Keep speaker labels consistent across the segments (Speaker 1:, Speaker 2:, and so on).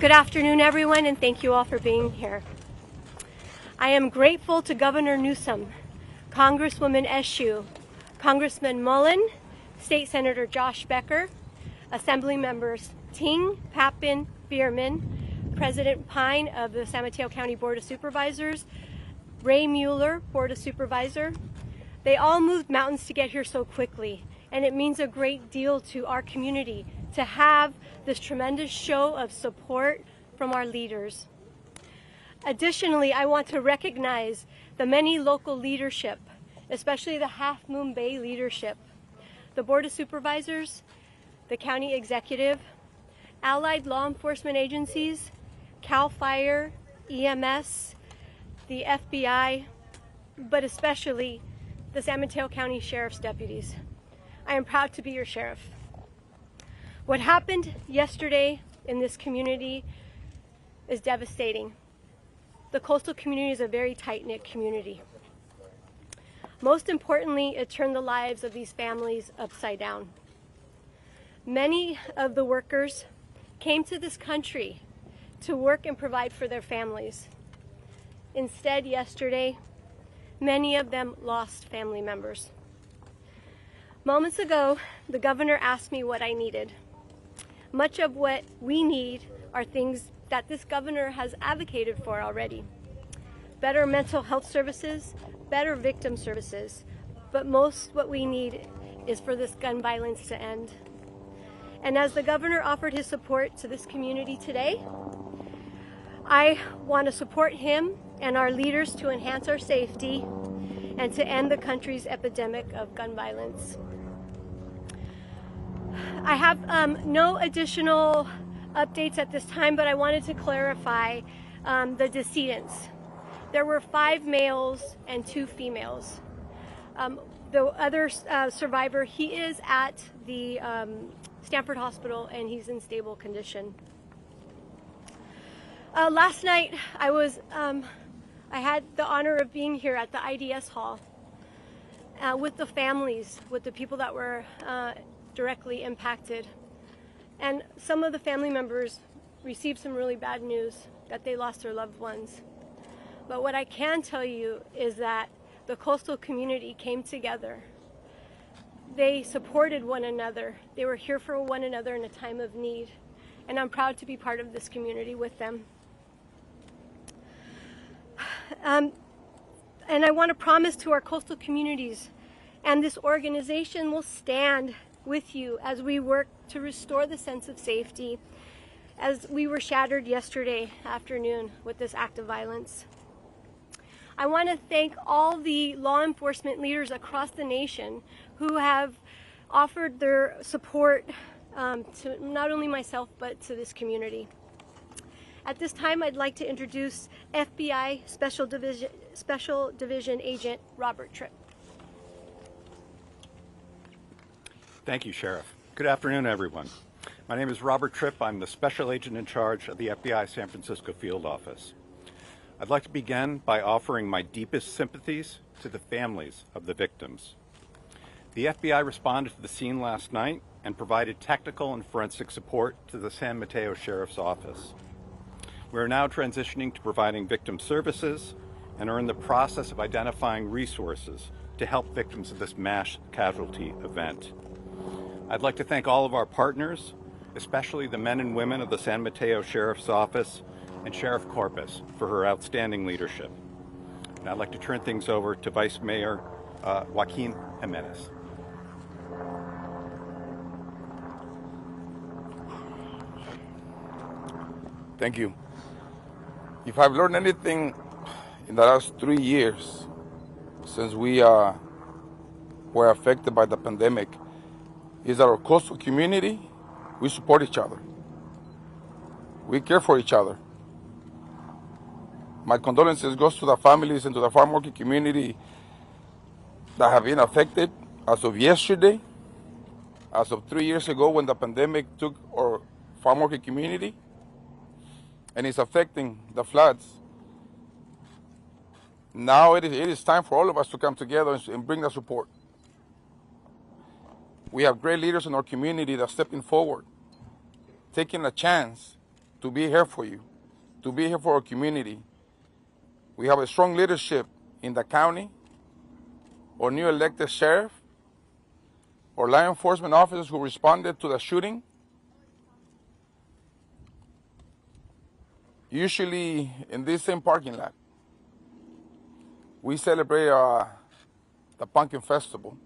Speaker 1: Good afternoon, everyone, and thank you all for being here. I am grateful to Governor Newsom, Congresswoman Eshoo, Congressman Mullen, State Senator Josh Becker, Assembly Members Ting, Papin, Bierman, President Pine of the San Mateo County Board of Supervisors, Ray Mueller, Board of Supervisor. They all moved mountains to get here so quickly, and it means a great deal to our community to have this tremendous show of support from our leaders. Additionally, I want to recognize the many local leadership, especially the Half Moon Bay leadership, the Board of Supervisors, the County Executive, allied law enforcement agencies, CAL FIRE, EMS, the FBI, but especially the San Mateo County Sheriff's deputies. I am proud to be your sheriff. What happened yesterday in this community is devastating. The coastal community is a very tight-knit community. Most importantly, it turned the lives of these families upside down. Many of the workers came to this country to work and provide for their families. Instead, yesterday, many of them lost family members. Moments ago, the governor asked me what I needed. Much of what we need are things that this governor has advocated for already. Better mental health services, better victim services, but most what we need is for this gun violence to end. And as the governor offered his support to this community today, I want to support him and our leaders to enhance our safety and to end the country's epidemic of gun violence. I have no additional updates at this time, but I wanted to clarify the decedents. There were 5 males and 2 females. The other survivor, he is at the Stanford Hospital and he's in stable condition. Last night I had the honor of being here at the IDS Hall with the families, with the people that were directly impacted. And some of the family members received some really bad news that they lost their loved ones. But what I can tell you is that the coastal community came together. They supported one another. They were here for one another in a time of need. And I'm proud to be part of this community with them. And I want to promise to our coastal communities, and this organization will stand with you as we work to restore the sense of safety as we were shattered yesterday afternoon with this act of violence. I want to thank all the law enforcement leaders across the nation who have offered their support to not only myself but to this community. At this time, I'd like to introduce FBI Special Division Agent Robert Tripp.
Speaker 2: Thank you, Sheriff. Good afternoon, everyone. My name is Robert Tripp. I'm the Special Agent in charge of the FBI San Francisco Field Office. I'd like to begin by offering my deepest sympathies to the families of the victims. The FBI responded to the scene last night and provided technical and forensic support to the San Mateo Sheriff's Office. We are now transitioning to providing victim services and are in the process of identifying resources to help victims of this mass casualty event. I'd like to thank all of our partners, especially the men and women of the San Mateo Sheriff's Office and Sheriff Corpus for her outstanding leadership. And I'd like to turn things over to Vice Mayor Joaquin Jimenez.
Speaker 3: Thank you. If I've learned anything in the last 3 years since we were affected by the pandemic, is that our coastal community, we support each other. We care for each other. My condolences goes to the families and to the farm working community that have been affected as of yesterday, as of 3 years ago when the pandemic took our farm working community, and it's affecting the floods. Now it is time for all of us to come together and bring the support. We have great leaders in our community that are stepping forward, taking a chance to be here for you, to be here for our community. We have a strong leadership in the county, our new elected sheriff, our law enforcement officers who responded to the shooting. Usually in this same parking lot, we celebrate the pumpkin festival,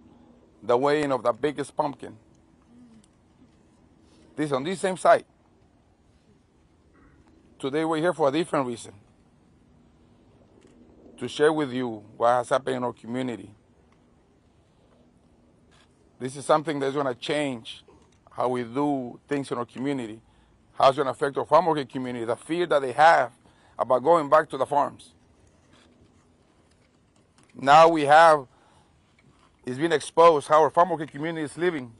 Speaker 3: the weighing of the biggest pumpkin. This on this same site. Today we're here for a different reason, to share with you what has happened in our community. This is something that's going to change how we do things in our community, how it's going to affect our farm worker community, the fear that they have about going back to the farms. Now it's been exposed how our farm worker community is living,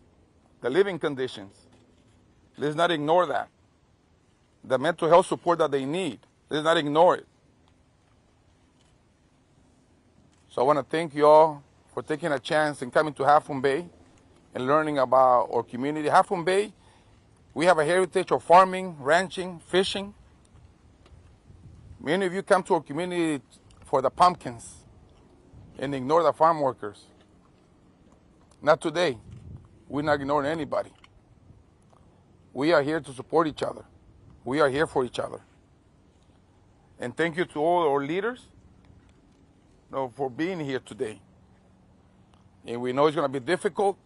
Speaker 3: the living conditions. Let's not ignore that. The mental health support that they need, let's not ignore it. So I want to thank you all for taking a chance and coming to Half Moon Bay and learning about our community. Half Moon Bay, we have a heritage of farming, ranching, fishing. Many of you come to our community for the pumpkins and ignore the farm workers. Not today. We're not ignoring anybody. We are here to support each other. We are here for each other. And thank you to all our leaders for being here today. And we know it's going to be difficult,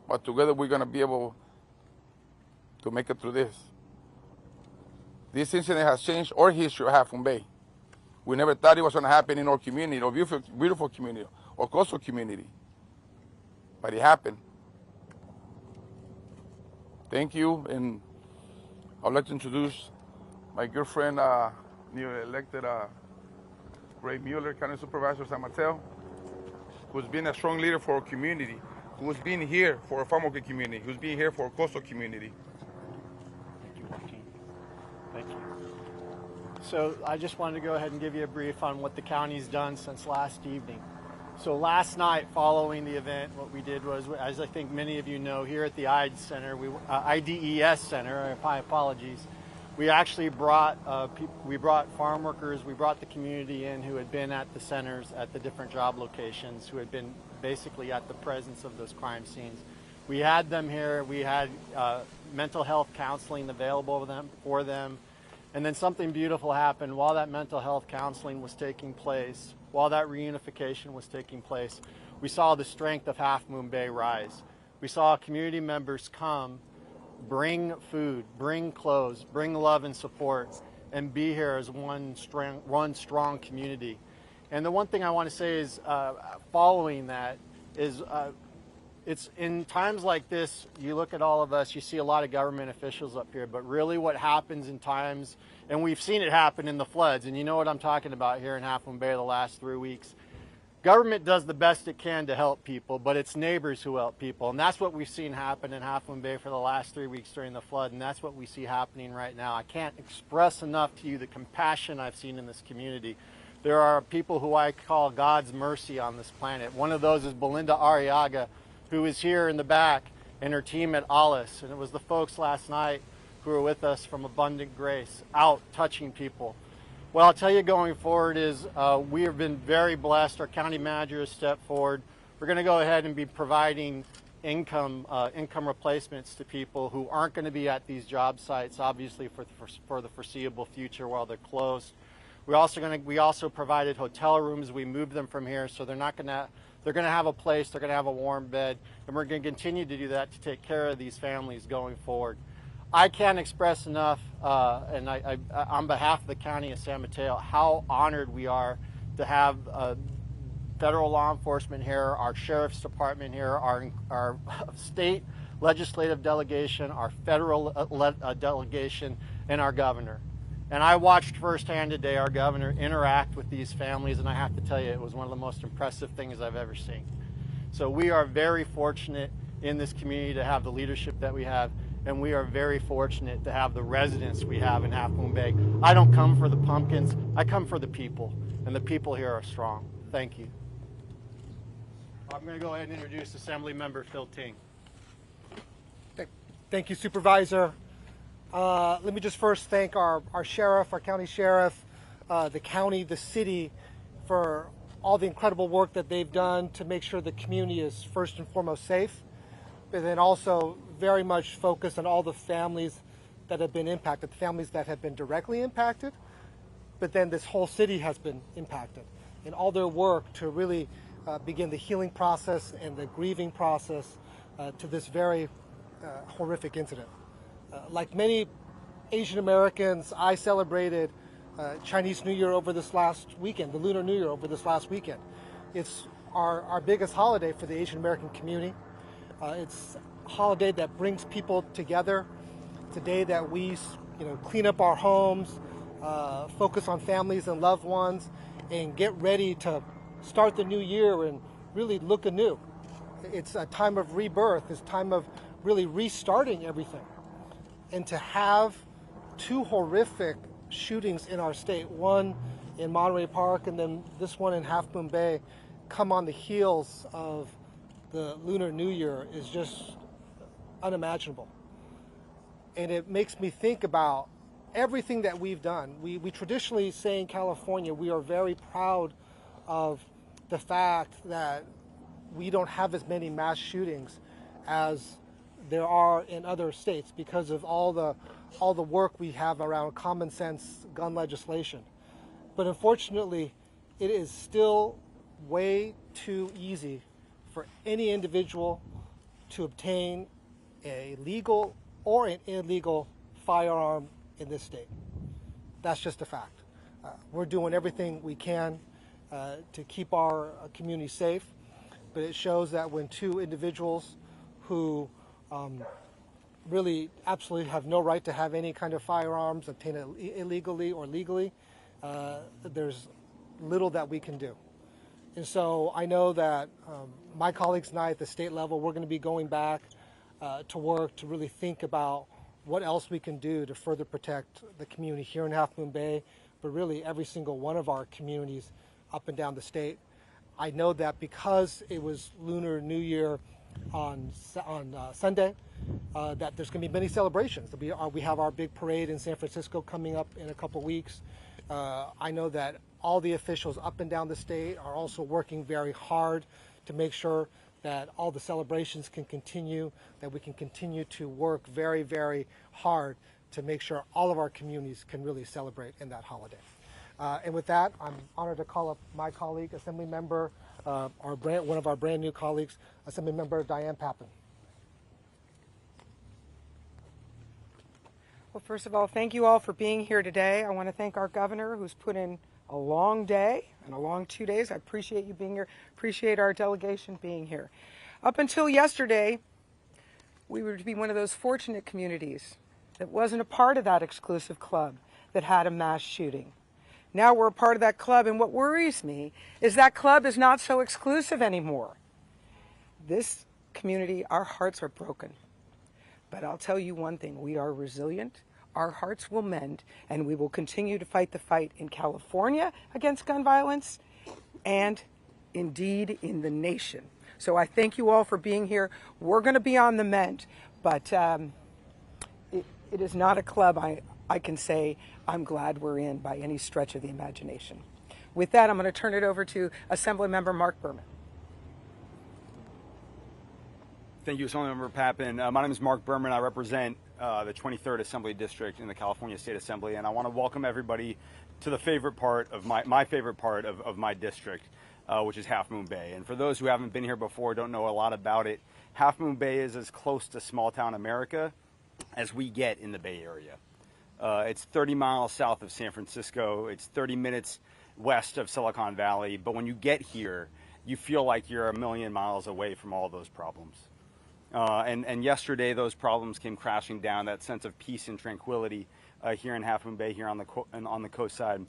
Speaker 3: but together we're going to be able to make it through this. This incident has changed our history of Half Moon Bay. We never thought it was going to happen in our community, our beautiful community, our coastal community. But it happened. Thank you, and I'd like to introduce my good friend, new elected Ray Mueller, County Supervisor San Mateo, who's been a strong leader for our community, who's been here for our farm worker community, who's been here for our coastal community.
Speaker 4: Thank you, Joaquin. Thank you. So I just wanted to go ahead and give you a brief on what the county's done since last evening. So last night, following the event, what we did was, as I think many of you know, here at the IDES Center, IDES Center, my apologies, we actually brought farm workers, we brought the community in who had been at the centers at the different job locations, who had been basically at the presence of those crime scenes. We had them here. We had mental health counseling available for them. And then something beautiful happened while that mental health counseling was taking place, while that reunification was taking place. We saw the strength of Half Moon Bay rise. We saw community members come, bring food, bring clothes, bring love and support, and be here as one strong community. And the one thing I want to say is, following that, is it's in times like this, you look at all of us, you see a lot of government officials up here, but really what happens in times, and we've seen it happen in the floods, and you know what I'm talking about here in Half Moon Bay the last 3 weeks. Government does the best it can to help people, but it's neighbors who help people, and that's what we've seen happen in Half Moon Bay for the last 3 weeks during the flood, and that's what we see happening right now. I can't express enough to you the compassion I've seen in this community. There are people who I call God's mercy on this planet. One of those is Belinda Arriaga, who is here in the back, and her team at Alice. And it was the folks last night who were with us from Abundant Grace, out touching people. Well, I'll tell you going forward is we have been very blessed. Our county manager has stepped forward. We're going to go ahead and be providing income replacements to people who aren't going to be at these job sites, obviously for the foreseeable future while they're closed. We also provided hotel rooms. We moved them from here, so they're going to have a place, they're going to have a warm bed, and we're going to continue to do that to take care of these families going forward. I can't express enough, and I on behalf of the County of San Mateo, how honored we are to have federal law enforcement here, our sheriff's department here, our state legislative delegation, our federal delegation, and our governor. And I watched firsthand today our governor interact with these families, and I have to tell you, it was one of the most impressive things I've ever seen. So we are very fortunate in this community to have the leadership that we have, and we are very fortunate to have the residents we have in Half Moon Bay. I don't come for the pumpkins, I come for the people, and the people here are strong. Thank you. I'm going to go ahead and introduce Assembly Member Phil Ting.
Speaker 5: Thank you, Supervisor. Let me just first thank our sheriff, our county sheriff, the county, the city, for all the incredible work that they've done to make sure the community is first and foremost safe, but then also very much focused on all the families that have been impacted, the families that have been directly impacted, but then this whole city has been impacted, in all their work to really begin the healing process and the grieving process to this very horrific incident. Like many Asian Americans, I celebrated Chinese New Year over this last weekend, the Lunar New Year over this last weekend. It's our biggest holiday for the Asian American community. It's a holiday that brings people together. It's a day that we, clean up our homes, focus on families and loved ones, and get ready to start the new year and really look anew. It's a time of rebirth. It's a time of really restarting everything. And to have two horrific shootings in our state, one in Monterey Park and then this one in Half Moon Bay, come on the heels of the Lunar New Year is just unimaginable. And it makes me think about everything that we've done. We traditionally say in California, we are very proud of the fact that we don't have as many mass shootings as there are in other states because of all the work we have around common sense gun legislation. But unfortunately, it is still way too easy for any individual to obtain a legal or an illegal firearm in this state. That's just a fact. We're doing everything we can to keep our community safe, but it shows that when two individuals who really absolutely have no right to have any kind of firearms, obtain it illegally or legally, there's little that we can do. And so I know that my colleagues and I at the state level, we're going to be going back to work to really think about what else we can do to further protect the community here in Half Moon Bay, but really every single one of our communities up and down the state. I know that because it was Lunar New Year on Sunday, that there's going to be many celebrations. We have our big parade in San Francisco coming up in a couple weeks. I know that all the officials up and down the state are also working very hard to make sure that all the celebrations can continue, that we can continue to work very, very hard to make sure all of our communities can really celebrate in that holiday. And with that, I'm honored to call up my colleague, Assembly Member, one of our brand new colleagues, Assembly Member Diane Pappin.
Speaker 6: Well, first of all, thank you all for being here today. I want to thank our governor who's put in a long day and a long 2 days. I appreciate you being here, appreciate our delegation being here. Up until yesterday, we were to be one of those fortunate communities that wasn't a part of that exclusive club that had a mass shooting. Now we're a part of that club, and what worries me is that club is not so exclusive anymore. This community, our hearts are broken. But I'll tell you one thing, we are resilient, our hearts will mend, and we will continue to fight the fight in California against gun violence and indeed in the nation. So I thank you all for being here. We're going to be on the mend, but it is not a club I can say I'm glad we're in by any stretch of the imagination. With that, I'm going to turn it over to Assemblymember Mark Berman.
Speaker 7: Thank you, Assemblymember Pappin. My name is Mark Berman. I represent the 23rd Assembly District in the California State Assembly, and I want to welcome everybody to the favorite part of my favorite part of my district, which is Half Moon Bay. And for those who haven't been here before, don't know a lot about it, Half Moon Bay is as close to small town America as we get in the Bay Area. It's 30 miles south of San Francisco. It's 30 minutes west of Silicon Valley. But when you get here, you feel like you're a million miles away from all those problems. And yesterday, those problems came crashing down. That sense of peace and tranquility here in Half Moon Bay, here on the coast side,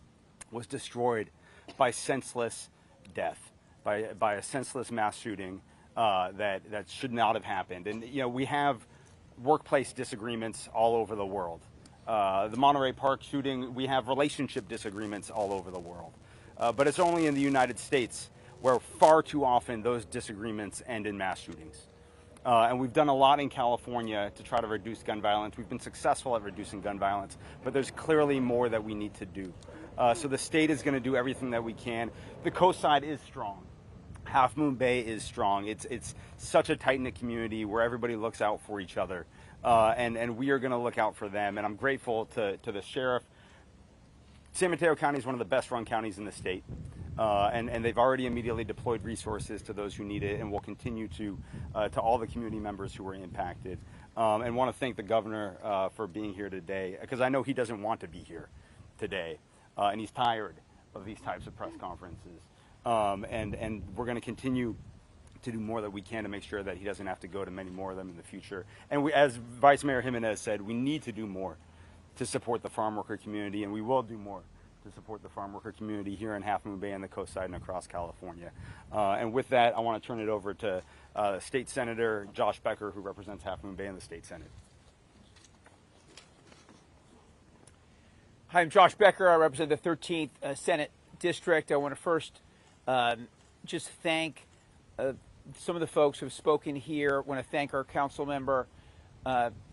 Speaker 7: was destroyed by senseless death, by a senseless mass shooting that should not have happened. And we have workplace disagreements all over the world. The Monterey Park shooting, we have relationship disagreements all over the world. But it's only in the United States where far too often those disagreements end in mass shootings. And we've done a lot in California to try to reduce gun violence. We've been successful at reducing gun violence, but there's clearly more that we need to do. So the state is going to do everything that we can. The coast side is strong. Half Moon Bay is strong. It's such a tight-knit community where everybody looks out for each other. And we are going to look out for them. And I'm grateful to the sheriff. San Mateo County is one of the best-run counties in the state. And they've already immediately deployed resources to those who need it, and will continue to all the community members who were impacted. And want to thank the governor for being here today, because I know he doesn't want to be here today, and he's tired of these types of press conferences. And we're going to continue to do more that we can to make sure that he doesn't have to go to many more of them in the future. And as Vice Mayor Jimenez said, we need to do more to support the farm worker community, and we will do more to support the farm worker community here in Half Moon Bay and the coast side and across California. And with that, I want to turn it over to State Senator Josh Becker, who represents Half Moon Bay in the State Senate.
Speaker 8: Hi, I'm Josh Becker. I represent the 13th Senate District. I want to first just thank some of the folks who have spoken here. I want to thank our council member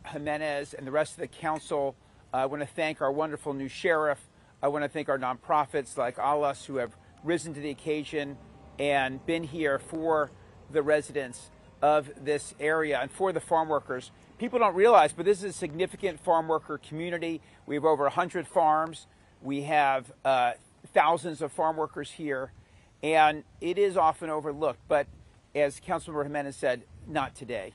Speaker 8: Jimenez and the rest of the council. I want to thank our wonderful new sheriff. I want to thank our nonprofits like ALAS who have risen to the occasion and been here for the residents of this area and for the farm workers. People don't realize, but this is a significant farm worker community. We have over 100 farms. We have thousands of farm workers here, and it is often overlooked. But as Councilmember Jimenez said, not today.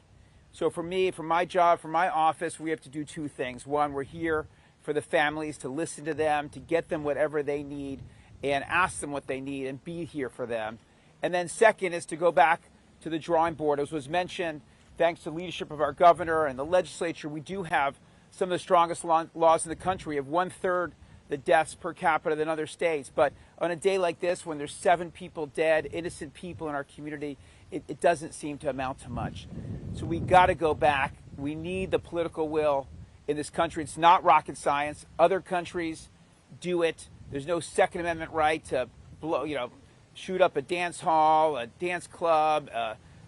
Speaker 8: So for me, for my job, for my office, we have to do two things. One, we're here for the families, to listen to them, to get them whatever they need and ask them what they need and be here for them. And then second is to go back to the drawing board. As was mentioned, thanks to the leadership of our governor and the legislature, we do have some of the strongest laws in the country. We have 1/3 the deaths per capita than other states. But on a day like this, when there's 7 people dead, innocent people in our community, it doesn't seem to amount to much. So we got to go back. We need the political will in this country. It's not rocket science. Other countries do it. There's no Second Amendment right to shoot up a dance hall, a dance club,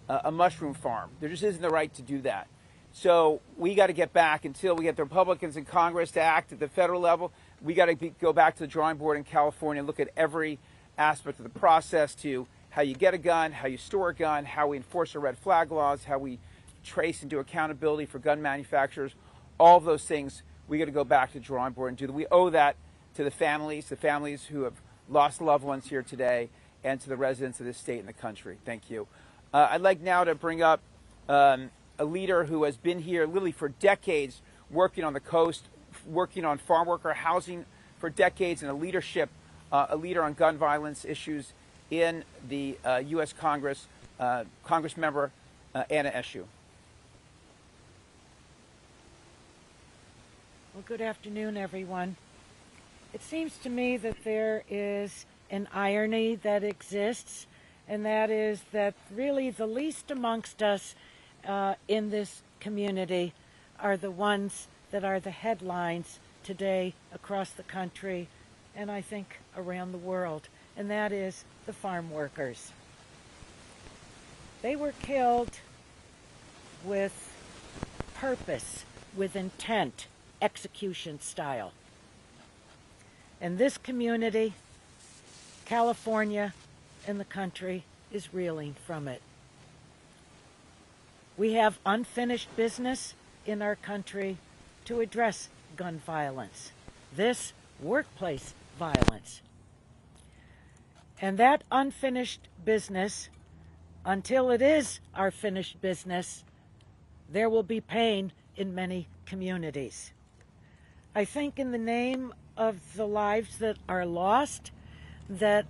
Speaker 8: a mushroom farm. There just isn't the right to do that. So we got to get back until we get the Republicans in Congress to act at the federal level. We got to go back to the drawing board in California and look at every aspect of the process, to how you get a gun, how you store a gun, how we enforce our red flag laws, how we trace and do accountability for gun manufacturers. All of those things we got to go back to the drawing board and do. We owe that to the families who have lost loved ones here today, and to the residents of this state and the country. Thank you. I'd like now to bring up a leader who has been here literally for decades, working on the coast, working on farm worker housing for decades, and a leader on gun violence issues in the U.S. Congress, Congressmember Anna Eshoo.
Speaker 9: Well, good afternoon, everyone. It seems to me that there is an irony that exists, and that is that really the least amongst us in this community are the ones that are the headlines today across the country, and I think around the world, and that is the farm workers. They were killed with purpose, with intent, execution style. And this community, California, and the country is reeling from it. We have unfinished business in our country to address gun violence, this workplace violence. And that unfinished business, until it is our finished business, there will be pain in many communities. I think in the name of the lives that are lost, that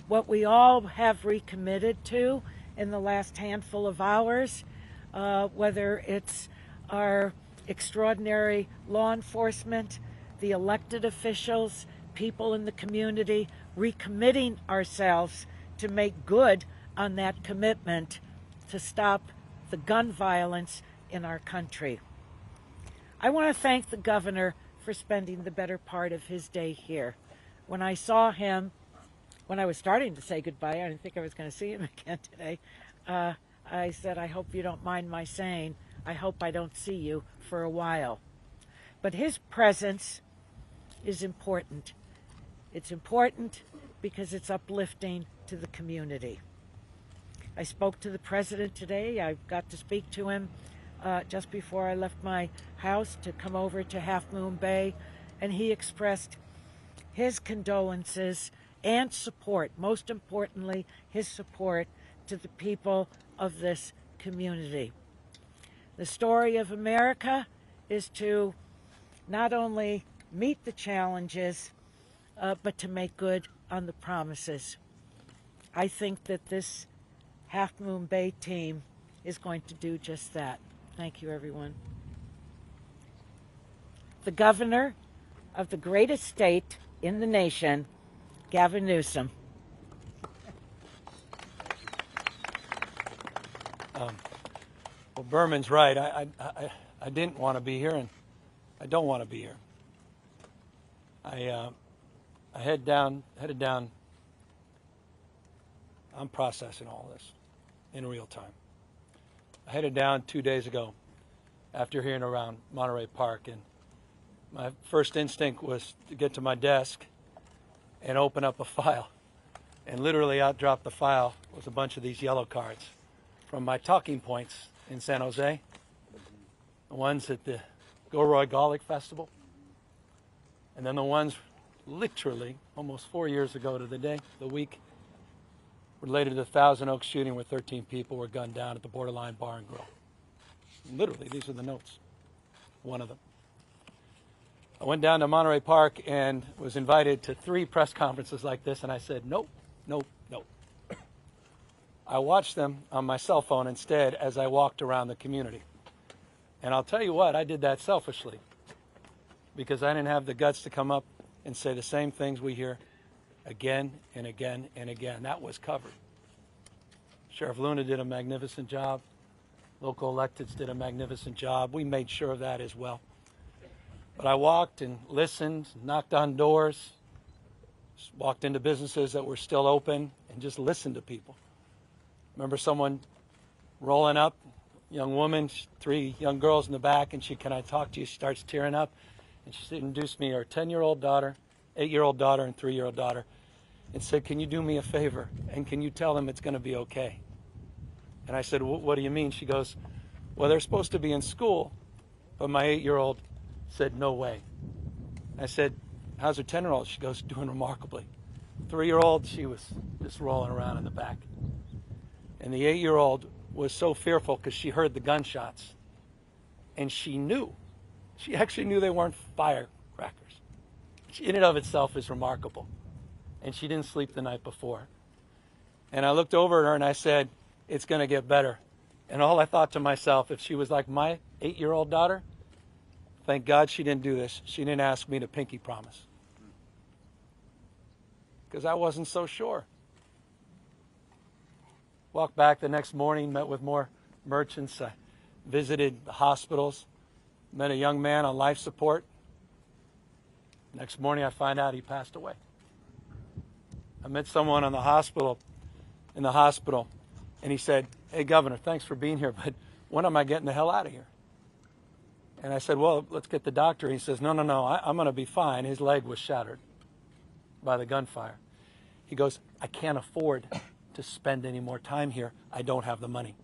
Speaker 9: what we all have recommitted to in the last handful of hours, whether it's our extraordinary law enforcement, the elected officials, people in the community, recommitting ourselves to make good on that commitment to stop the gun violence in our country. I want to thank the governor for spending the better part of his day here. When I saw him, when I was starting to say goodbye, I didn't think I was going to see him again today, I said, I hope you don't mind my saying, I hope I don't see you for a while. But his presence is important. It's important because it's uplifting to the community. I spoke to the president today. I got to speak to him just before I left my house to come over to Half Moon Bay, and he expressed his condolences and support, most importantly, his support to the people of this community. The story of America is to not only meet the challenges, but to make good on the promises. I think that this Half Moon Bay team is going to do just that. Thank you, everyone. The governor of the greatest state in the nation, Gavin Newsom.
Speaker 10: Well, Berman's right. I didn't want to be here, and I don't want to be here. I headed down. I'm processing all this in real time. I headed down 2 days ago after hearing around Monterey Park, and my first instinct was to get to my desk and open up a file. And literally out dropped the file was a bunch of these yellow cards from my talking points in San Jose, the ones at the Gilroy Garlic Festival, and then the ones literally almost 4 years ago to the week, related to the Thousand Oaks shooting where 13 people were gunned down at the Borderline Bar and Grill. Literally, these are the notes, one of them. I went down to Monterey Park and was invited to 3 press conferences like this, and I said, nope, nope, nope. I watched them on my cell phone instead as I walked around the community. And I'll tell you what, I did that selfishly because I didn't have the guts to come up and say the same things we hear again and again and again. That was covered. Sheriff Luna did a magnificent job. Local electeds did a magnificent job. We made sure of that as well. But I walked and listened, knocked on doors, walked into businesses that were still open and just listened to people. Remember someone rolling up, young woman, 3 young girls in the back, and she, can I talk to you? She starts tearing up, and she introduced me to her 10-year-old daughter, 8-year-old daughter, and 3-year-old daughter, and said, can you do me a favor, and can you tell them it's going to be okay? And I said, what do you mean? She goes, well, they're supposed to be in school, but my 8-year-old said, no way. I said, how's her 10-year-old? She goes, doing remarkably. 3-year-old, she was just rolling around in the back. And the 8-year-old was so fearful because she heard the gunshots. And she actually knew they weren't firecrackers. Which in and of itself is remarkable. And she didn't sleep the night before. And I looked over at her and I said, it's going to get better. And all I thought to myself, if she was like my 8-year-old daughter, thank God she didn't do this. She didn't ask me to pinky promise. Because I wasn't so sure. Walked back the next morning, met with more merchants. I visited the hospitals, met a young man on life support. Next morning, I find out he passed away. I met someone in the hospital, and he said, hey, Governor, thanks for being here, but when am I getting the hell out of here? And I said, well, let's get the doctor. He says, no, I'm going to be fine. His leg was shattered by the gunfire. He goes, I can't afford to spend any more time here. I don't have the money.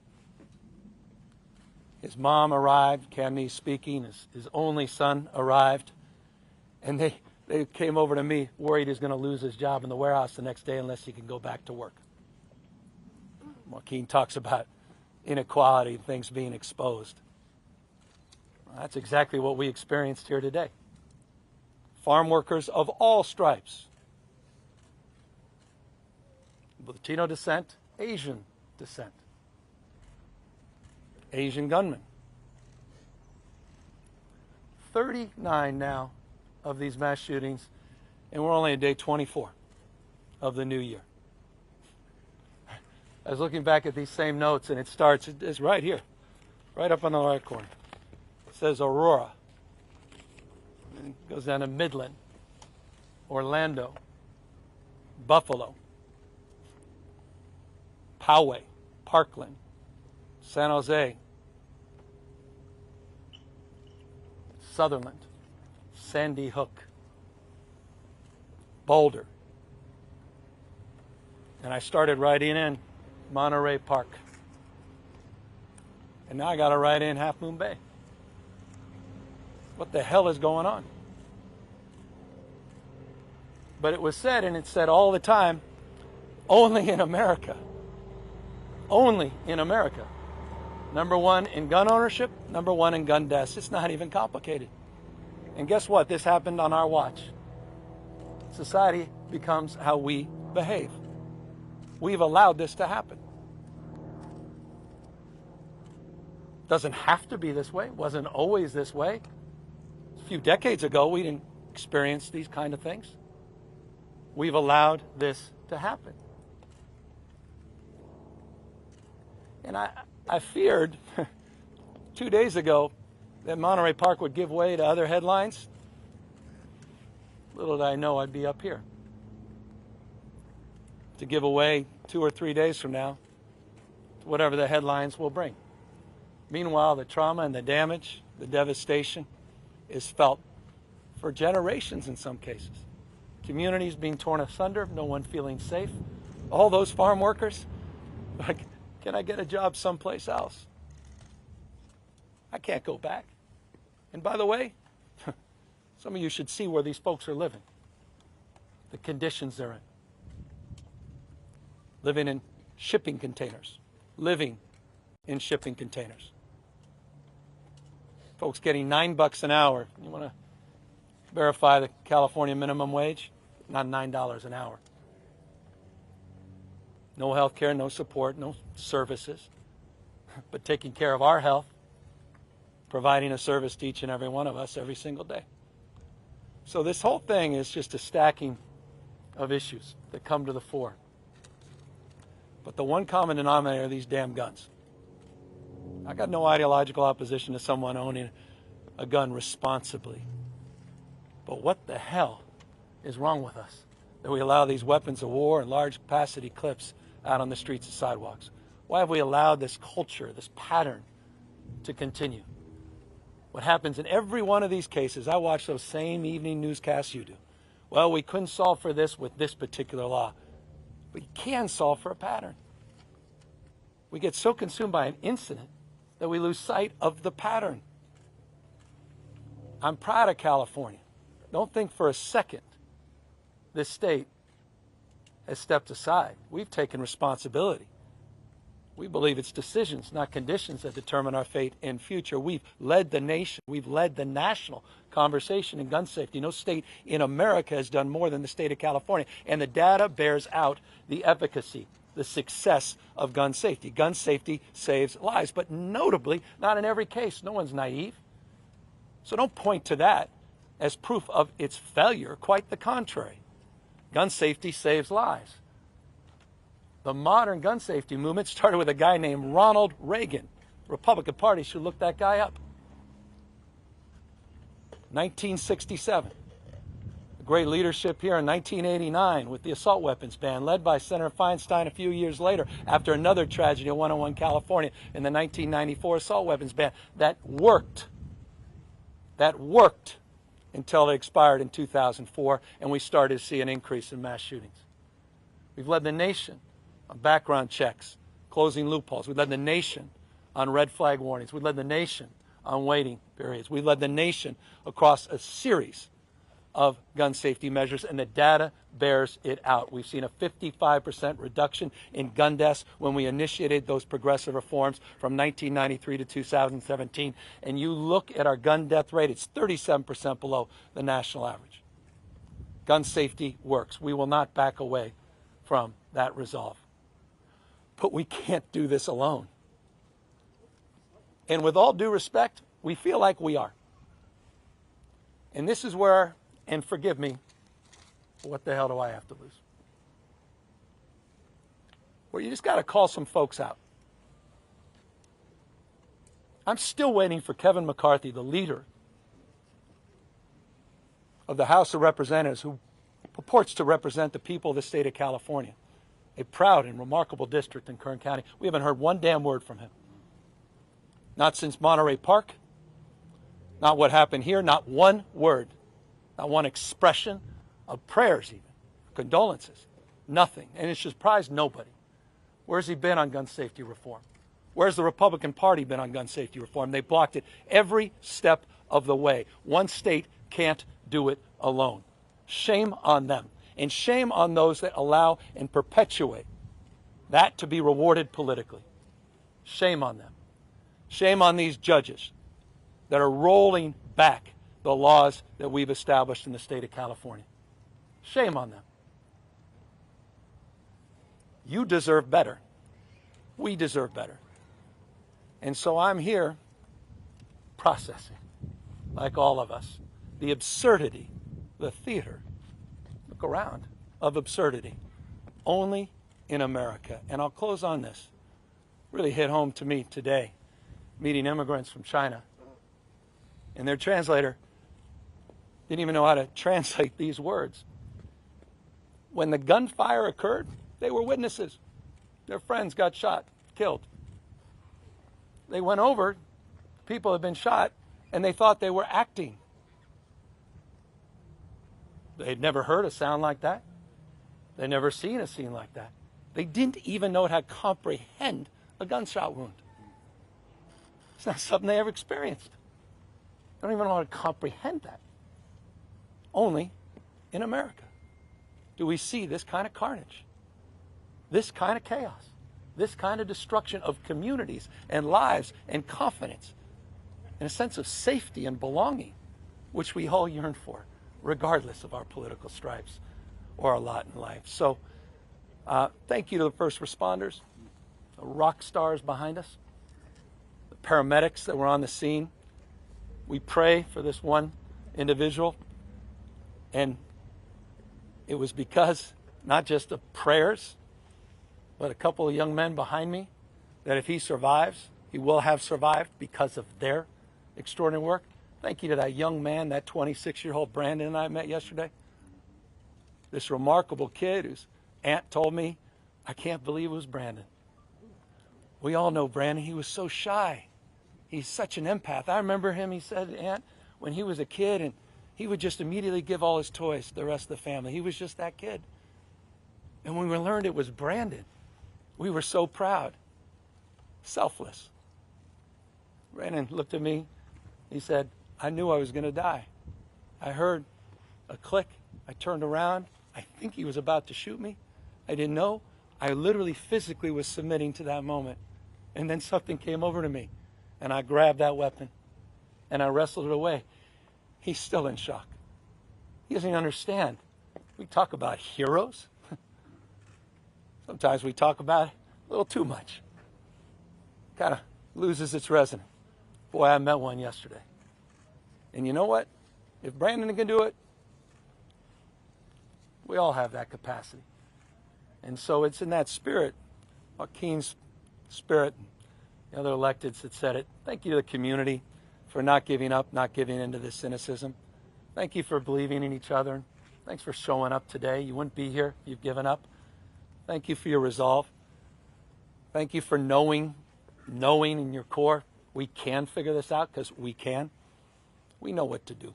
Speaker 10: His mom arrived, Cantonese speaking. His only son arrived. And they came over to me worried he's going to lose his job in the warehouse the next day unless he can go back to work. Joaquin talks about inequality, things being exposed. That's exactly what we experienced here today. Farm workers of all stripes. Latino descent, Asian descent. Asian gunmen. 39 now of these mass shootings, and we're only at day 24 of the new year. I was looking back at these same notes, and it's right here, right up on the right corner. It says Aurora. And it goes down to Midland, Orlando, Buffalo, Poway, Parkland, San Jose, Sutherland, Sandy Hook, Boulder. And I started writing in Monterey Park. And now I got to write in Half Moon Bay. What the hell is going on? But it was said, and it's said all the time, only in America. Only in America. Number one in gun ownership, number one in gun deaths. It's not even complicated. And guess what? This happened on our watch. Society becomes how we behave. We've allowed this to happen. Doesn't have to be this way. Wasn't always this way. A few decades ago, we didn't experience these kind of things. We've allowed this to happen. And I feared 2 days ago that Monterey Park would give way to other headlines. Little did I know I'd be up here to give away 2 or 3 days from now to whatever the headlines will bring. Meanwhile, the trauma and the damage, the devastation is felt for generations in some cases. Communities being torn asunder, no one feeling safe. All those farm workers, like, can I get a job someplace else? I can't go back. And by the way, some of you should see where these folks are living, the conditions they're in. Living in shipping containers, living in shipping containers. Folks getting $9 an hour. You want to verify the California minimum wage? Not $9 an hour. No health care, no support, no services, but taking care of our health, providing a service to each and every one of us every single day. So this whole thing is just a stacking of issues that come to the fore. But the one common denominator are these damn guns. I got no ideological opposition to someone owning a gun responsibly. But what the hell is wrong with us that we allow these weapons of war and large capacity clips out on the streets and sidewalks? Why have we allowed this culture, this pattern to continue? What happens in every one of these cases, I watch those same evening newscasts you do. Well, we couldn't solve for this with this particular law. But you can solve for a pattern. We get so consumed by an incident that we lose sight of the pattern. I'm proud of California. Don't think for a second this state has stepped aside. We've taken responsibility. We believe it's decisions, not conditions, that determine our fate and future. We've led the nation. We've led the national conversation in gun safety. No state in America has done more than the state of California. And the data bears out the efficacy, the success of gun safety. Gun safety saves lives, but notably, not in every case. No one's naive. So don't point to that as proof of its failure. Quite the contrary. Gun safety saves lives. The modern gun safety movement started with a guy named Ronald Reagan. Republican Party should look that guy up. 1967. Great leadership here in 1989 with the assault weapons ban, led by Senator Feinstein a few years later after another tragedy in 101 California in the 1994 assault weapons ban. That worked. That worked until it expired in 2004, and we started to see an increase in mass shootings. We've led the nation on background checks, closing loopholes. We led the nation on red flag warnings. We led the nation on waiting periods. We led the nation across a series of gun safety measures, and the data bears it out. We've seen a 55% reduction in gun deaths when we initiated those progressive reforms from 1993 to 2017. And you look at our gun death rate, it's 37% below the national average. Gun safety works. We will not back away from that resolve. But we can't do this alone. And with all due respect, we feel like we are. And this is where, and forgive me, what the hell do I have to lose? Where you just got to call some folks out. I'm still waiting for Kevin McCarthy, the leader of the House of Representatives, who purports to represent the people of the state of California, a proud and remarkable district in Kern County. We haven't heard one damn word from him. Not since Monterey Park. Not what happened here. Not one word. Not one expression of prayers even. Condolences. Nothing. And it should surprise nobody. Where's he been on gun safety reform? Where's the Republican Party been on gun safety reform? They blocked it every step of the way. One state can't do it alone. Shame on them. And shame on those that allow and perpetuate that to be rewarded politically. Shame on them. Shame on these judges that are rolling back the laws that we've established in the state of California. Shame on them. You deserve better. We deserve better. And so I'm here processing, like all of us, the absurdity, the theater, look around, of absurdity, only in America. And I'll close on this. Really hit home to me today, meeting immigrants from China. And their translator didn't even know how to translate these words. When the gunfire occurred, they were witnesses. Their friends got shot, killed. They went over, people had been shot, and they thought they were acting. They'd never heard a sound like that. They'd never seen a scene like that. They didn't even know how to comprehend a gunshot wound. It's not something they ever experienced. They don't even know how to comprehend that. Only in America do we see this kind of carnage, this kind of chaos, this kind of destruction of communities and lives and confidence and a sense of safety and belonging, which we all yearn for, regardless of our political stripes or our lot in life. So thank you to the first responders, the rock stars behind us, the paramedics that were on the scene. We pray for this one individual, and it was because not just of prayers, but a couple of young men behind me, that if he survives, he will have survived because of their extraordinary work. Thank you to that young man, that 26-year-old Brandon and I met yesterday. This remarkable kid whose aunt told me, I can't believe it was Brandon. We all know Brandon. He was so shy. He's such an empath. I remember him, he said, aunt, when he was a kid, and he would just immediately give all his toys to the rest of the family. He was just that kid. And when we learned it was Brandon, we were so proud. Selfless. Brandon looked at me. He said, I knew I was going to die. I heard a click. I turned around. I think he was about to shoot me. I didn't know. I literally physically was submitting to that moment. And then something came over to me. And I grabbed that weapon. And I wrestled it away. He's still in shock. He doesn't even understand. We talk about heroes. Sometimes we talk about it a little too much. Kind of loses its resonance. Boy, I met one yesterday. And you know what? If Brandon can do it, we all have that capacity. And so it's in that spirit, Joaquin's spirit, and the other electeds that said it. Thank you to the community for not giving up, not giving into this cynicism. Thank you for believing in each other. Thanks for showing up today. You wouldn't be here if you've given up. Thank you for your resolve. Thank you for knowing in your core, we can figure this out, because we can. We know what to do.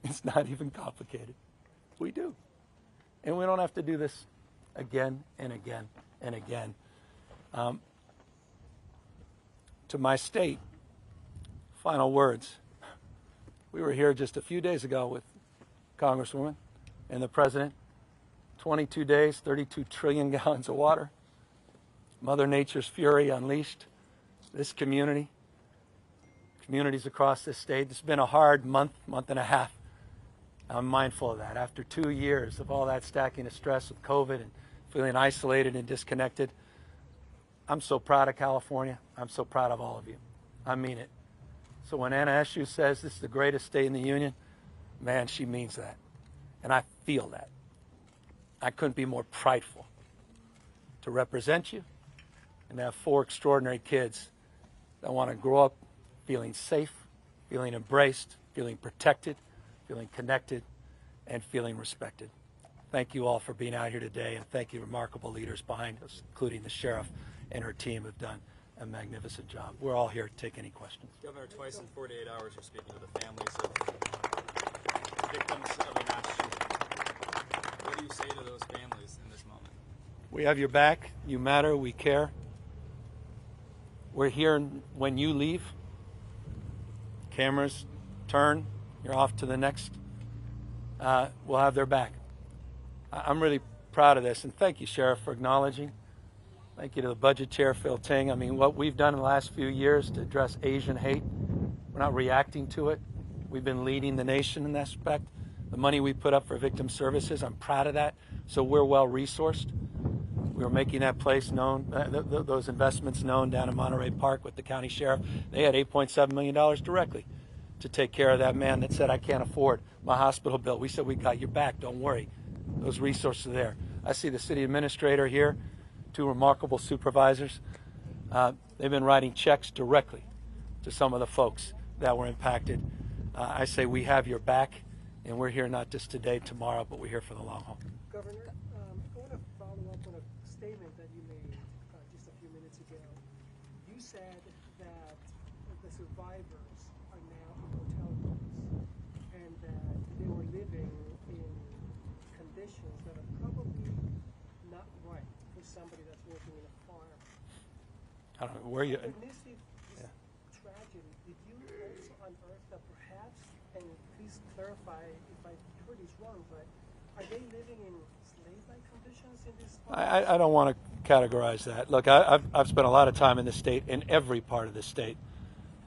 Speaker 10: It's not even complicated. We do. And we don't have to do this again and again and again. To my state, final words. We were here just a few days ago with Congresswoman and the President. 22 days, 32 trillion gallons of water. Mother Nature's fury unleashed. This community, communities across this state. It's been a hard month and a half. I'm mindful of that. After 2 years of all that stacking of stress with COVID and feeling isolated and disconnected, I'm so proud of California. I'm so proud of all of you. I mean it. So when Anna Eshoo says this is the greatest state in the union, man, she means that. And I feel that. I couldn't be more prideful to represent you and to have 4 extraordinary kids that want to grow up feeling safe, feeling embraced, feeling protected, feeling connected, and feeling respected. Thank you all for being out here today, and thank you remarkable leaders behind us, including the sheriff and her team, have done a magnificent job. We're all here to take any questions.
Speaker 11: Governor, twice in 48 hours you're speaking to the families of victims of a mass shooting. What do you say to those families in this moment?
Speaker 10: We have your back. You matter. We care. We're here when you leave. Cameras turn. You're off to the next. We'll have their back. I'm really proud of this, and thank you, Sheriff, for acknowledging. Thank you to the Budget Chair, Phil Ting. I mean, what we've done in the last few years to address Asian hate, we're not reacting to it. We've been leading the nation in that respect. The money we put up for victim services, I'm proud of that. So we're well resourced. We were making that place known, those investments known down in Monterey Park with the county sheriff. They had $8.7 million directly to take care of that man that said, I can't afford my hospital bill. We said, we got your back, don't worry. Those resources are there. I see the city administrator here, two remarkable supervisors. They've been writing checks directly to some of the folks that were impacted. I say we have your back, and we're here not just today, tomorrow, but we're here for the long haul.
Speaker 12: Governor, I want to follow up on a statement that you made just a few minutes ago. You said that the survivors are now in hotel rooms and that they were living in conditions that are probably not right for somebody that's working in a farm.
Speaker 10: I don't know where you.
Speaker 12: Amidst this tragedy, did you also unearth that perhaps, and please clarify if I heard this wrong, but are they living in slave-like conditions in this farm?
Speaker 10: I don't want to categorize that. Look, I've spent a lot of time in the state, in every part of the state.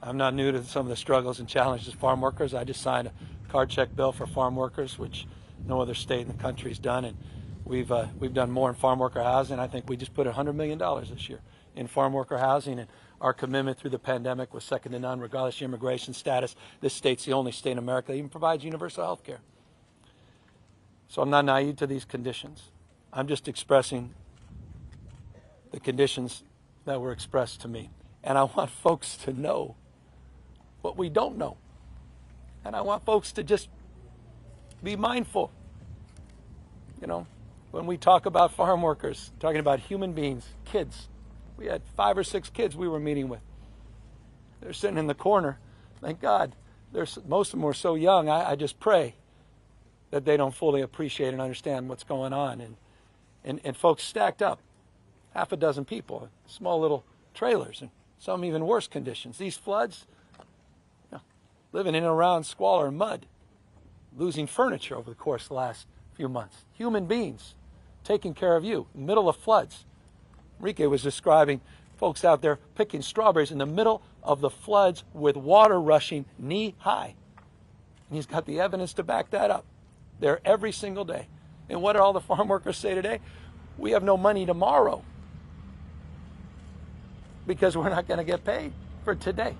Speaker 10: I'm not new to some of the struggles and challenges of farm workers. I just signed a card check bill for farm workers, which no other state in the country has done, and we've done more in farm worker housing. I think we just put $100 million this year in farm worker housing, and our commitment through the pandemic was second to none, regardless of your immigration status. This state's the only state in America that even provides universal health care. So I'm not naive to these conditions. I'm just expressing the conditions that were expressed to me. And I want folks to know what we don't know. And I want folks to just be mindful. You know, when we talk about farm workers, talking about human beings, kids. We had 5 or 6 kids we were meeting with. They're sitting in the corner. Thank God. Most of them were so young, I just pray that they don't fully appreciate and understand what's going on. And folks stacked up, half a dozen people, small little trailers, and some even worse conditions. These floods, you know, living in and around squalor and mud, losing furniture over the course of the last few months. Human beings taking care of you in the middle of floods. Enrique was describing folks out there picking strawberries in the middle of the floods with water rushing knee high. And he's got the evidence to back that up. There every single day. And what did all the farm workers say today? We have no money tomorrow because we're not going to get paid for today.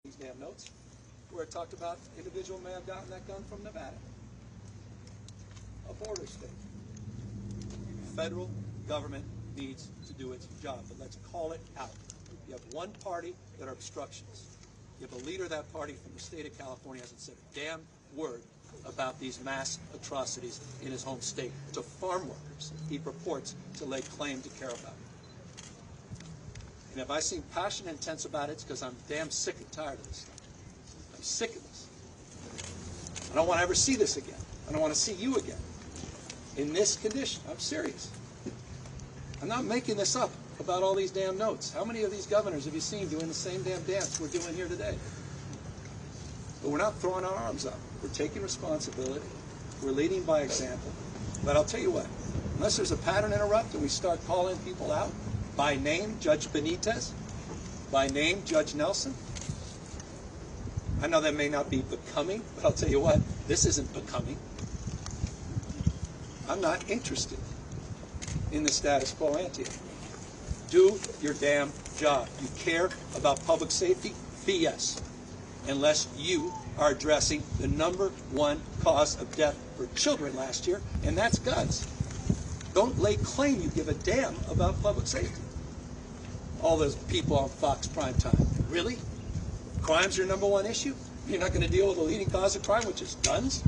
Speaker 13: These damn notes where it talked about individual may have gotten that gun from Nevada, a border state. Federal government needs to do its job, but let's call it out. You have one party that are obstructionists. You have a leader of that party from the state of California hasn't said a damn word about these mass atrocities in his home state to farm workers he purports to lay claim to care about. And if I seem passionate and intense about it, it's because I'm damn sick and tired of this stuff. I'm sick of this. I don't want to ever see this again. I don't want to see you again in this condition. I'm serious. I'm not making this up about all these damn notes. How many of these governors have you seen doing the same damn dance we're doing here today? But we're not throwing our arms up. We're taking responsibility. We're leading by example. But I'll tell you what, unless there's a pattern interrupt and we start calling people out, by name, Judge Benitez, by name, Judge Nelson, I know that may not be becoming, but I'll tell you what, this isn't becoming. I'm not interested in the status quo ante. Do your damn job. You care about public safety? BS. Unless you are addressing the #1 cause of death for children last year, and that's guns. Don't lay claim you give a damn about public safety. All those people on Fox Primetime. Really? Crime's your #1 issue? You're not going to deal with the leading cause of crime, which is guns?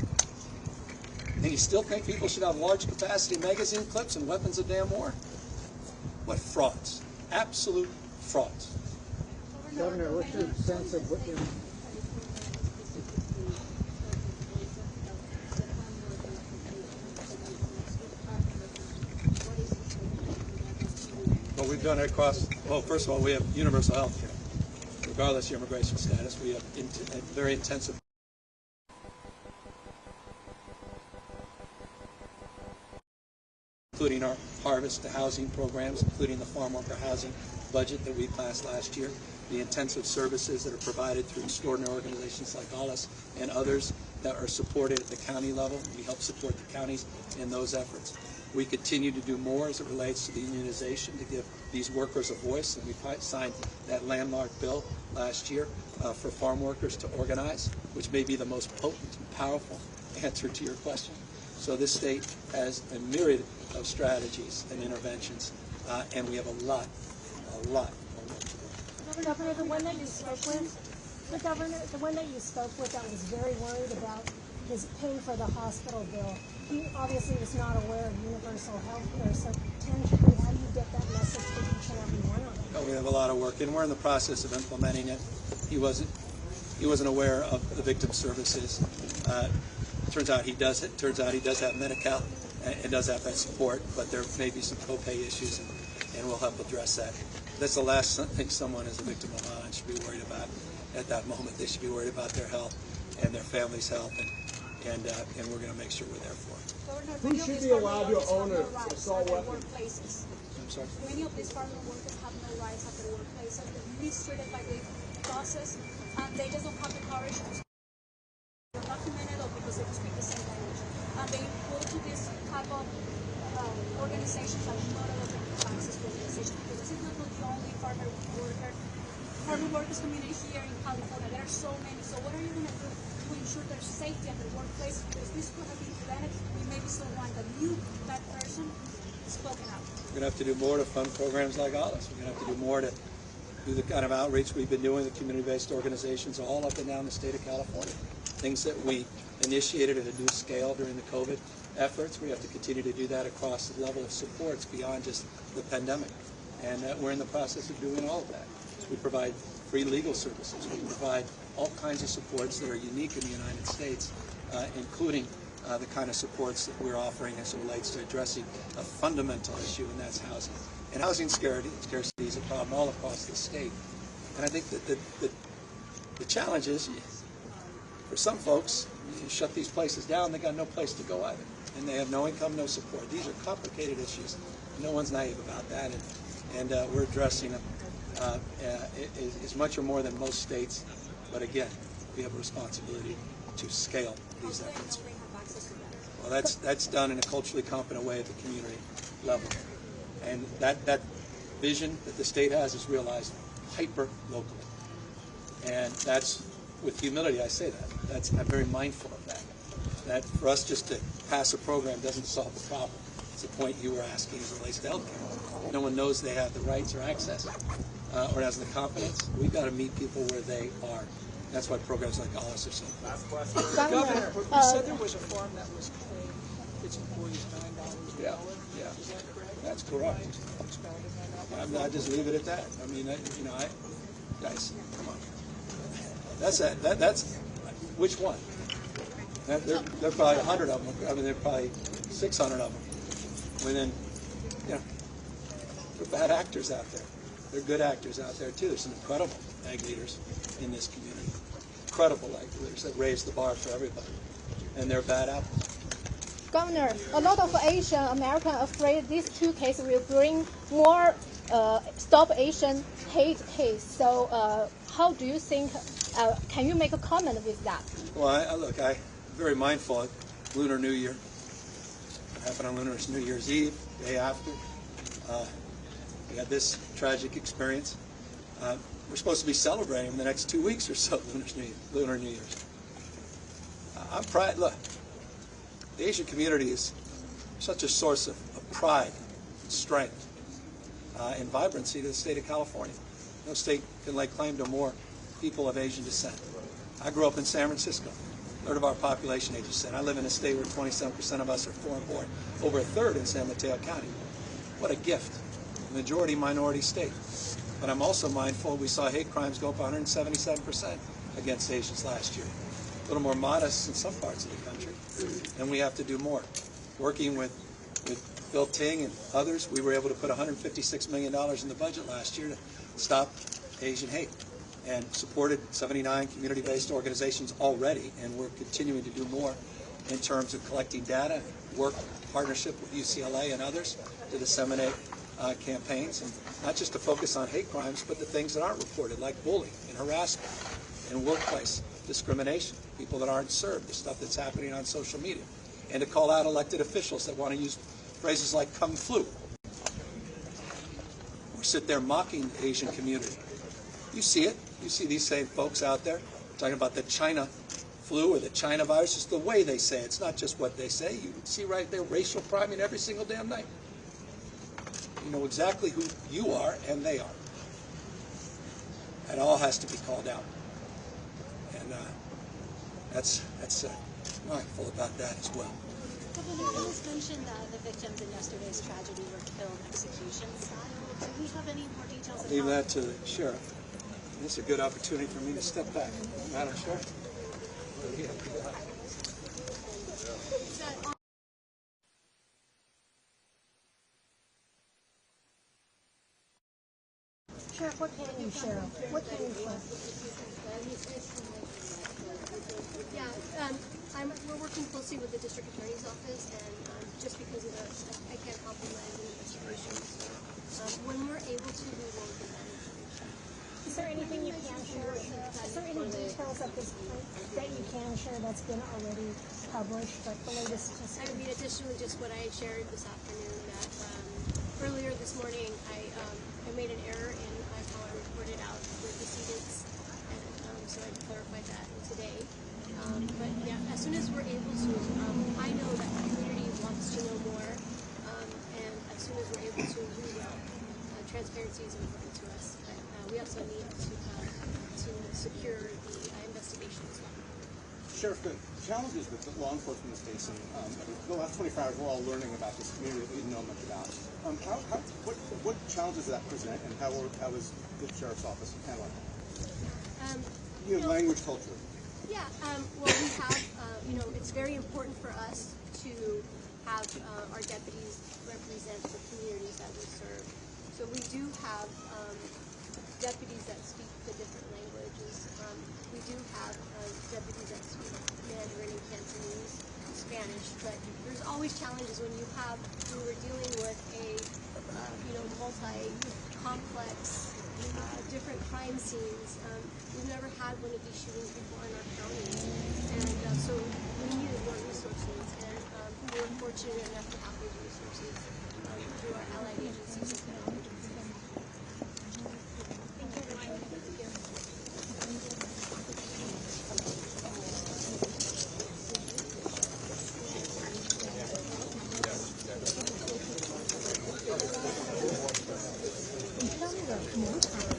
Speaker 13: And you still think people should have large capacity magazine clips and weapons of damn war? What frauds. Absolute frauds.
Speaker 14: Governor, what's your sense of what you're...
Speaker 13: Well, we've done it across, well, first of all, we have universal health care. Regardless of your immigration status, we have a very intensive including our harvest to housing programs, including the farm worker housing budget that we passed last year, the intensive services that are provided through extraordinary organizations like NowThis and others that are supported at the county level. We help support the counties in those efforts. We continue to do more as it relates to the unionization to give these workers a voice, and we signed that landmark bill last year for farm workers to organize, which may be the most potent and powerful answer to your question. So this state has a myriad of strategies and interventions, and we have a lot of work to do.
Speaker 15: Governor, the one that you spoke with, that was very worried about his paying for the hospital bill. He obviously was not aware of universal health care, so tangibly, how do you get that message to each and every one of them?
Speaker 13: Oh, we have a lot of work, and we're in the process of implementing it. He wasn't aware of the victim services. Turns out he does have Medi-Cal and does have that support, but there may be some copay issues, and we'll help address that. That's the last thing someone as a victim of violence should be worried about at that moment. They should be worried about their health and their family's health, and we're going to make sure we're there for them.
Speaker 12: Who should be allowed to own an assault weapon?
Speaker 13: I'm sorry?
Speaker 16: Many of these farmer workers have no rights at their workplaces. They're mistreated by the bosses, and they just don't have the courage to speak documented or because they speak the same language. And they go to this type of organizations that do not allow them to have access to organizations, because this is not the only farmer workers community here in California. There are so many. So what are you going to do to ensure their safety at their workplace? Because this could have been prevented. We maybe still want that you, that person, spoken out.
Speaker 13: We're going to have to do more to fund programs like NowThis. We're going to have to do more to do the kind of outreach we've been doing with community-based organizations all up and down the state of California. Things that we initiated at a new scale during the COVID efforts. We have to continue to do that across the level of supports beyond just the pandemic. And we're in the process of doing all of that. We provide free legal services. We provide all kinds of supports that are unique in the United States, including the kind of supports that we're offering as it relates to addressing a fundamental issue, and that's housing. And housing scarcity is a problem all across the state. And I think that the challenge is, for some folks, you shut these places down, they got no place to go either. And they have no income, no support. These are complicated issues. No one's naive about that. And we're addressing them is much or more than most states. But again, we have a responsibility to scale these efforts. Well, that's done in a culturally competent way at the community level. And that vision that the state has is realized hyper-locally. And that's, with humility, I say that. I'm very mindful of that. That for us just to pass a program doesn't solve the problem. It's the point you were asking as it relates to health care. No one knows they have the rights or access or has the confidence. We've got to meet people where they are. That's why programs like ours are so.
Speaker 11: Last question.
Speaker 12: Governor, you said there was a farm that was paying its employees $9 an hour.
Speaker 13: Yeah.
Speaker 12: Is that correct?
Speaker 13: That's correct.
Speaker 12: Expounding on that.
Speaker 13: I just leave it at that. I mean, guys, come on. That's it. That's which one? There are probably 100 of them. I mean, there are probably 600 of them. Within, there are bad actors out there. There are good actors out there too. There's some incredible ag leaders in this community. Incredible ag leaders that raise the bar for everybody. And they're bad apples.
Speaker 15: Governor, a lot of Asian Americans are afraid these two cases will bring more Stop Asian hate case. So how do you think, can you make a comment with that?
Speaker 13: Well, look, I'm very mindful of Lunar New Year. What happened on Lunar New Year's Eve, day after. We had this tragic experience. We're supposed to be celebrating in the next 2 weeks or so, Lunar New Year's. I'm proud. Look, the Asian community is such a source of pride and strength and vibrancy to the state of California. No state can lay claim to more people of Asian descent. I grew up in San Francisco. A third of our population Asian descent. I live in a state where 27% of us are foreign born. Over a third in San Mateo County. What a gift. Majority minority state. But I'm also mindful we saw hate crimes go up 177% against Asians last year. A little more modest in some parts of the country. And we have to do more. Working with Bill Ting and others, we were able to put $156 million in the budget last year to stop Asian hate, and supported 79 community-based organizations already, and we're continuing to do more in terms of collecting data, work partnership with UCLA and others to disseminate campaigns, and not just to focus on hate crimes, but the things that aren't reported, like bullying and harassment and workplace discrimination, people that aren't served, the stuff that's happening on social media, and to call out elected officials that want to use phrases like kung flu, or sit there mocking the Asian community. You see it. You see these same folks out there talking about the China flu or the China virus. It's the way they say it. It's not just what they say. You see right there racial priming every single damn night. You know exactly who you are and they are. It all has to be called out. And that's mindful about that as well.
Speaker 16: Governor, it was mentioned that the victims in yesterday's tragedy were killed execution style. Do we have any more details?
Speaker 13: I'll leave that to the sheriff. This is a good opportunity for me to step back. Madam Sheriff.
Speaker 15: Sheriff, what can you share? What can you share?
Speaker 16: Yeah, we're working closely with the district attorney's office, and just because of I can't compromise the investigation. When we're able to, we will give that information.
Speaker 15: Is there anything you can share? Is there any details at this point that you can share that's been already published, like the latest?
Speaker 16: I mean, additionally, just what I shared this afternoon, that earlier this morning, I made an error in how I reported out the decedents, and so I clarified that today. But yeah, as soon as we're able to, I know that the community wants to know more, and as soon as we're able to, we will. Transparency is important to us, but we also need to secure the investigation as well.
Speaker 17: Sheriff, the challenges that law enforcement is facing, the last 24 hours we're all learning about this community that we didn't know much about. What challenges does that present, and how is the Sheriff's Office handling it? Language culture.
Speaker 16: Yeah, well, we have, it's very important for us to have our deputies represent the communities that we serve. So we do have deputies that speak the different languages. We do have deputies that speak Mandarin and Cantonese, Spanish, but there's always challenges when we're dealing with a, multi-complex, different crime scenes. We've never had one of these shootings before in our county, and so we needed more resources, and we were fortunate enough to have those resources through our allied agencies and federal agencies.
Speaker 15: Thank you.